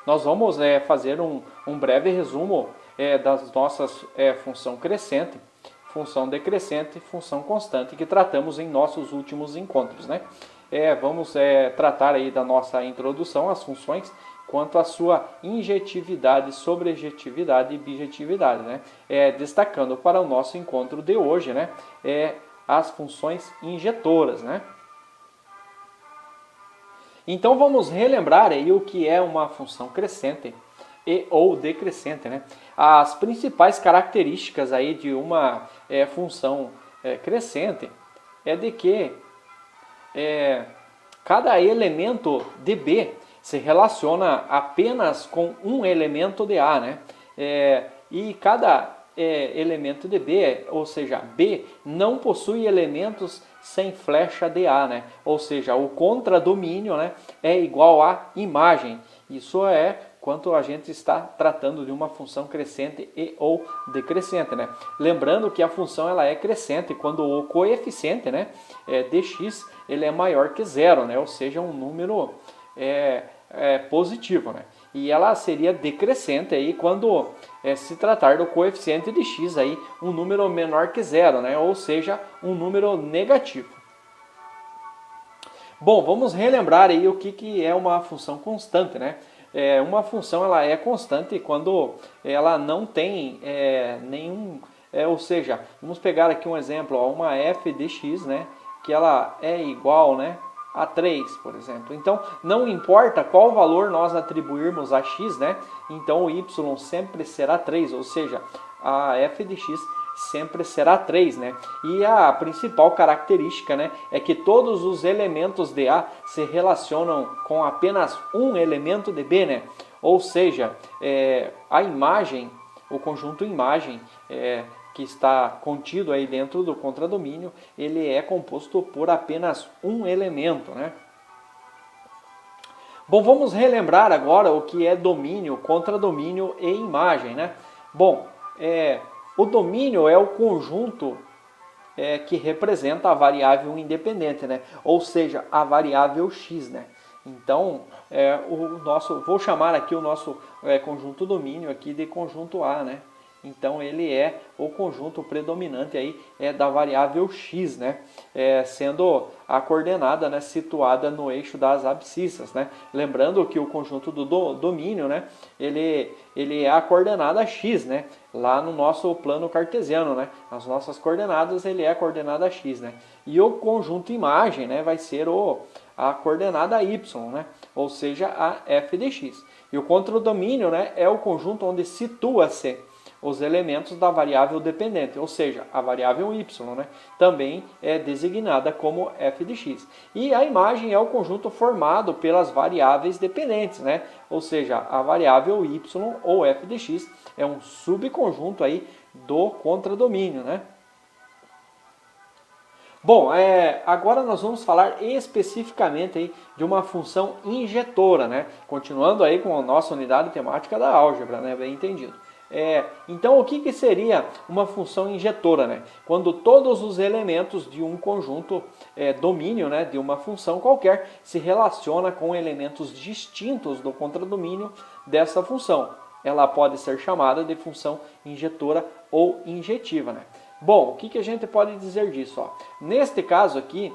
nós vamos fazer um breve resumo das nossas função crescente, função decrescente, função constante, que tratamos em nossos últimos encontros, né? Vamos tratar aí da nossa introdução às funções, quanto à sua injetividade, sobrejetividade e bijetividade, né? Destacando para o nosso encontro de hoje, né? As funções injetoras, né? Então vamos relembrar aí o que é uma função crescente e ou decrescente, né? As principais características aí de uma função crescente é de que cada elemento de B se relaciona apenas com um elemento de A, né? E cada elemento de B, ou seja, B não possui elementos sem flecha de A, né? Ou seja, o contradomínio, né, é igual à imagem. Isso é quanto a gente está tratando de uma função crescente e ou decrescente, né? Lembrando que a função ela é crescente quando o coeficiente, né, dx ele é maior que zero, né? Ou seja, um número positivo, né? E ela seria decrescente aí quando se tratar do coeficiente de x aí um número menor que zero, né? Ou seja, um número negativo. Bom, vamos relembrar aí o que é uma função constante, né? Uma função ela é constante quando ela não tem nenhum, ou seja, vamos pegar aqui um exemplo, ó, uma f de x, né? Que ela é igual, né, a 3, por exemplo. Então, não importa qual valor nós atribuirmos a x, né? Então, o y sempre será 3, ou seja, a f de x sempre será 3, né? E a principal característica, né, é que todos os elementos de A se relacionam com apenas um elemento de B, né? Ou seja, a imagem, o conjunto imagem, que está contido aí dentro do contradomínio, ele é composto por apenas um elemento, né? Bom, vamos relembrar agora o que é domínio, contradomínio e imagem, né? Bom, o domínio é o conjunto que representa a variável independente, né? Ou seja, a variável x, né? Então, vou chamar aqui o nosso conjunto domínio aqui de conjunto A, né? Então ele é o conjunto predominante aí da variável x, né? Sendo a coordenada, né, situada no eixo das abscissas, né? Lembrando que o conjunto do domínio, né, ele é a coordenada x, né? Lá no nosso plano cartesiano, né? As nossas coordenadas, ele é a coordenada x, né? E o conjunto imagem, né, vai ser a coordenada y, né? Ou seja, a f de x. E o contradomínio, né, é o conjunto onde situa-se os elementos da variável dependente, ou seja, a variável y, né, também é designada como f de x. E a imagem é o conjunto formado pelas variáveis dependentes, né, ou seja, a variável y ou f de x é um subconjunto aí do contradomínio, né. Bom, agora nós vamos falar especificamente aí de uma função injetora, né, continuando aí com a nossa unidade temática da álgebra, né, bem entendido. Então, o que seria uma função injetora, né? Quando todos os elementos de um conjunto domínio, né, de uma função qualquer, se relaciona com elementos distintos do contradomínio dessa função. Ela pode ser chamada de função injetora ou injetiva, né? Bom, o que a gente pode dizer disso? Ó? Neste caso aqui,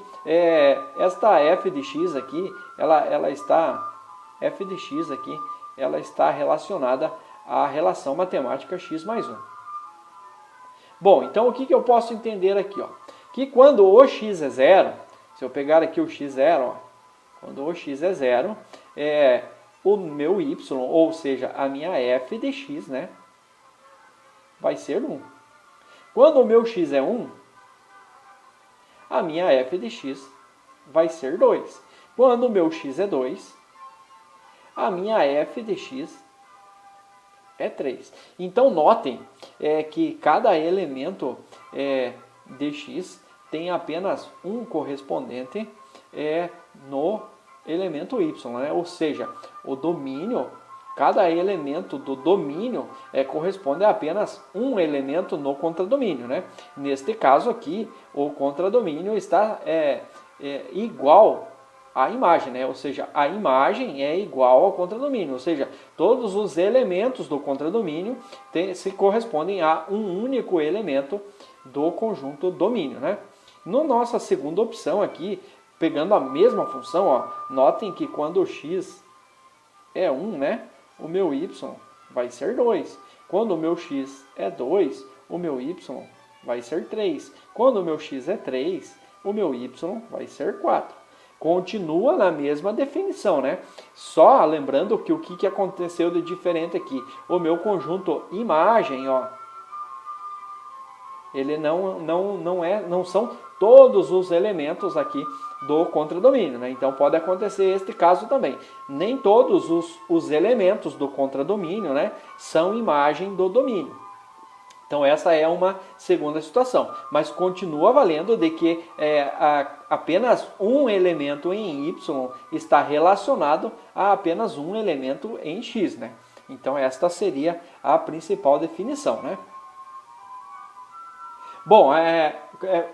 esta f de x aqui, ela está relacionada a relação matemática x mais 1. Bom, então o que eu posso entender aqui? Ó? Que quando o x é zero, se eu pegar aqui o x zero, ó, quando o x é zero, o meu y, ou seja, a minha f de x, né, vai ser 1. Quando o meu x é 1, a minha f de x vai ser 2. Quando o meu x é 2, a minha f de x é 3. Então, notem que cada elemento de x tem apenas um correspondente no elemento y, né? Ou seja, o domínio, cada elemento do domínio corresponde a apenas um elemento no contradomínio, né? Neste caso aqui, o contradomínio está igual a imagem, né? Ou seja, a imagem é igual ao contradomínio, ou seja, todos os elementos do contradomínio se correspondem a um único elemento do conjunto domínio, né? Na nossa segunda opção aqui, pegando a mesma função, ó, notem que quando o x é 1, né, o meu y vai ser 2. Quando o meu x é 2, o meu y vai ser 3. Quando o meu x é 3, o meu y vai ser 4. Continua na mesma definição, né? Só lembrando que o que aconteceu de diferente aqui. O meu conjunto imagem, ó, ele não são todos os elementos aqui do contradomínio, né? Então pode acontecer este caso também. Nem todos os elementos do contradomínio, né, são imagem do domínio. Então essa é uma segunda situação, mas continua valendo de que apenas um elemento em y está relacionado a apenas um elemento em x, né? Então esta seria a principal definição, né? Bom,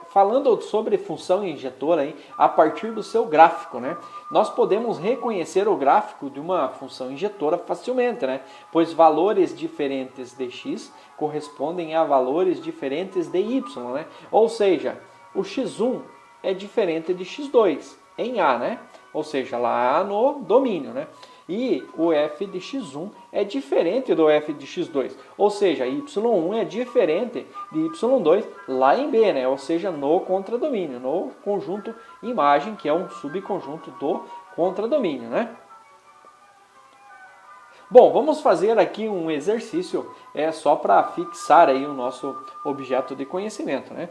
falando sobre função injetora aí, a partir do seu gráfico, né? Nós podemos reconhecer o gráfico de uma função injetora facilmente, né? Pois valores diferentes de x correspondem a valores diferentes de y, né? Ou seja, o x1 é diferente de x2 em A, né? Ou seja, lá no domínio, né? E o f de x1 é diferente do f de x2, ou seja, y1 é diferente de y2 lá em B, né? Ou seja, no contradomínio, no conjunto imagem, que é um subconjunto do contradomínio, né? Bom, vamos fazer aqui um exercício só para fixar aí o nosso objeto de conhecimento, né?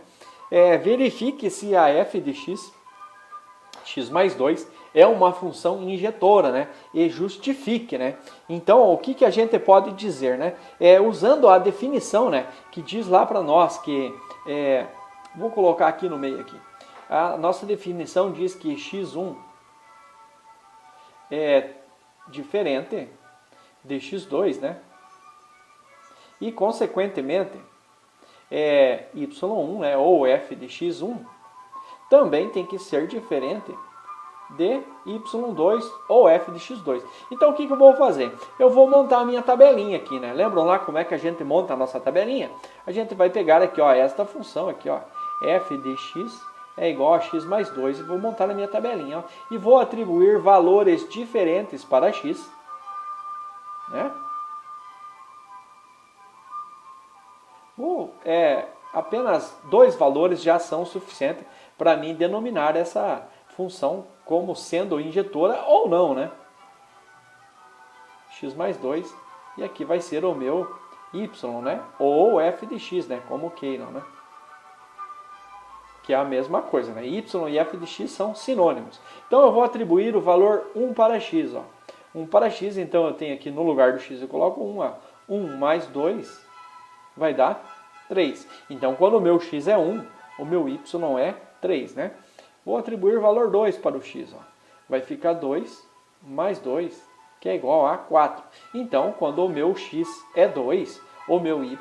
Verifique se a f de x mais 2 é uma função injetora, né? E justifique, né? Então, o que a gente pode dizer, né? Usando a definição, né? Que diz lá para nós que... vou colocar aqui no meio aqui. A nossa definição diz que x1 é diferente de x2, né? E, consequentemente, y1, né? Ou f de x1, também tem que ser diferente de y2 ou f de x2. Então o que eu vou fazer? Eu vou montar a minha tabelinha aqui, né? Lembram lá como é que a gente monta a nossa tabelinha? A gente vai pegar aqui, ó, esta função aqui, ó, f de x é igual a x mais 2, e vou montar a minha tabelinha, ó, e vou atribuir valores diferentes para x, né? Apenas 2 valores já são suficientes para mim denominar essa função como sendo injetora ou não, né? X mais 2, e aqui vai ser o meu y, né? Ou f de x, né? Como queiram, né? Que é a mesma coisa, né? Y e f de x são sinônimos. Então eu vou atribuir o valor 1 para x, ó. 1 para x, então eu tenho aqui no lugar do x eu coloco 1, ó. 1 mais 2 vai dar 3. Então quando o meu x é 1, o meu y é 3, né? Vou atribuir o valor 2 para o x, ó. Vai ficar 2 mais 2, que é igual a 4. Então, quando o meu x é 2, o meu y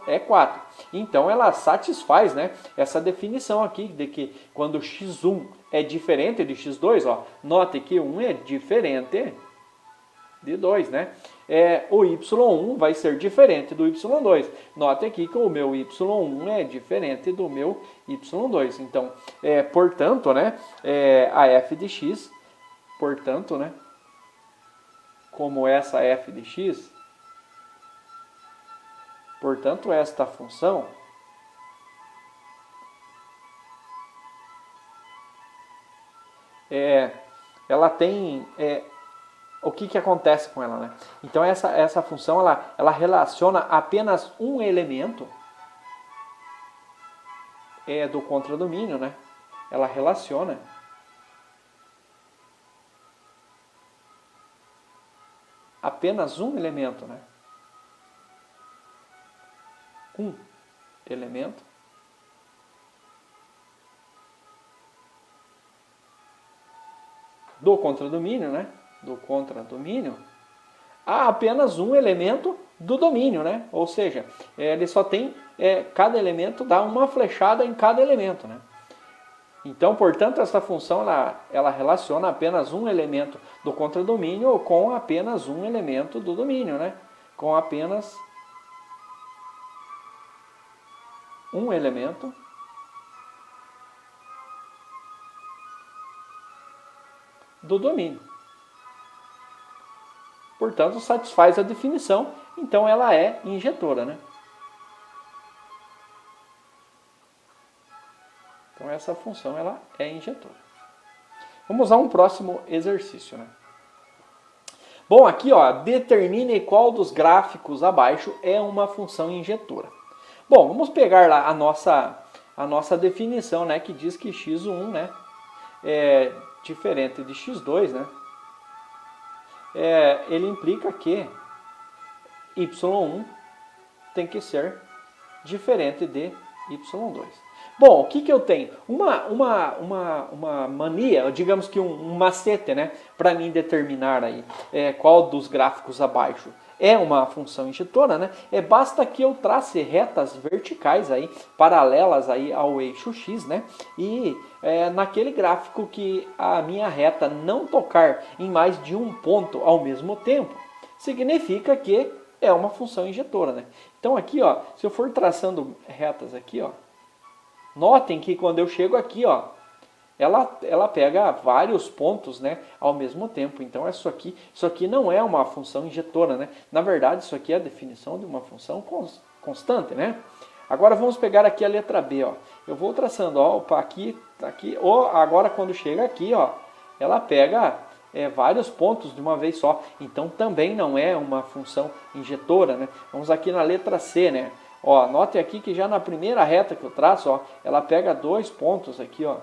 é 4. Então, ela satisfaz, né, essa definição aqui de que quando x1 é diferente de x2, ó, note que 1 é diferente de 2, né? O y1 vai ser diferente do y2. Note aqui que o meu y1 é diferente do meu y2. Então, portanto, né, a f de x, portanto, né, como essa f de x, portanto, esta função ela tem... o que acontece com ela, né? Então essa função ela relaciona apenas um elemento do contradomínio, né? Ela relaciona apenas um elemento, né? Um elemento do contradomínio, né? Do contradomínio, há apenas um elemento do domínio, né? Ou seja, ele só tem, cada elemento dá uma flechada em cada elemento, né? Então, portanto, essa função ela relaciona apenas um elemento do contradomínio com apenas um elemento do domínio, né? Com apenas um elemento do domínio. Portanto, satisfaz a definição, então ela é injetora, né? Então essa função ela é injetora. Vamos a um próximo exercício, né? Bom, aqui ó, determine qual dos gráficos abaixo é uma função injetora. Bom, vamos pegar lá a nossa definição, né, que diz que x1, né, é diferente de x2, né? Ele implica que y1 tem que ser diferente de y2. Bom, o que eu tenho? Uma mania, digamos que um macete, né, para mim determinar aí qual dos gráficos abaixo é uma função injetora, né? Basta que eu trace retas verticais aí, paralelas aí ao eixo x, né? E naquele gráfico que a minha reta não tocar em mais de um ponto ao mesmo tempo, significa que é uma função injetora, né? Então aqui, ó, se eu for traçando retas aqui, ó, notem que quando eu chego aqui, ó, ela pega vários pontos, né, ao mesmo tempo. Então isso aqui não é uma função injetora, né? Na verdade, isso aqui é a definição de uma função constante, né? Agora vamos pegar aqui a letra B, ó. Eu vou traçando, ó, aqui, ó, agora quando chega aqui, ó, ela pega vários pontos de uma vez só. Então também não é uma função injetora, né? Vamos aqui na letra C, né? Ó, notem aqui que já na primeira reta que eu traço, ó, ela pega 2 pontos aqui, ó,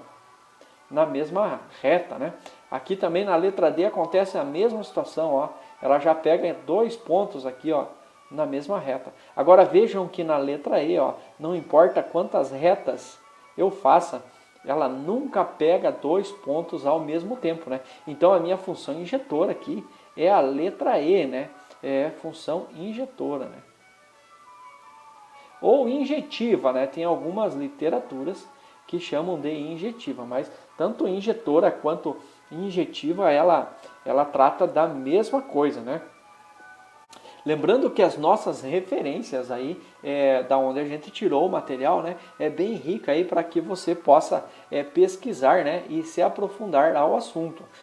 na mesma reta, né? Aqui também na letra D acontece a mesma situação, ó. Ela já pega 2 pontos aqui, ó, na mesma reta. Agora vejam que na letra E, ó, não importa quantas retas eu faça, ela nunca pega 2 pontos ao mesmo tempo, né? Então a minha função injetora aqui é a letra E, né? É função injetora, né? Ou injetiva, né? Tem algumas literaturas que chamam de injetiva, mas tanto injetora quanto injetiva ela trata da mesma coisa, né? Lembrando que as nossas referências aí, da onde a gente tirou o material, né, é bem rica aí para que você possa pesquisar, né, e se aprofundar ao assunto.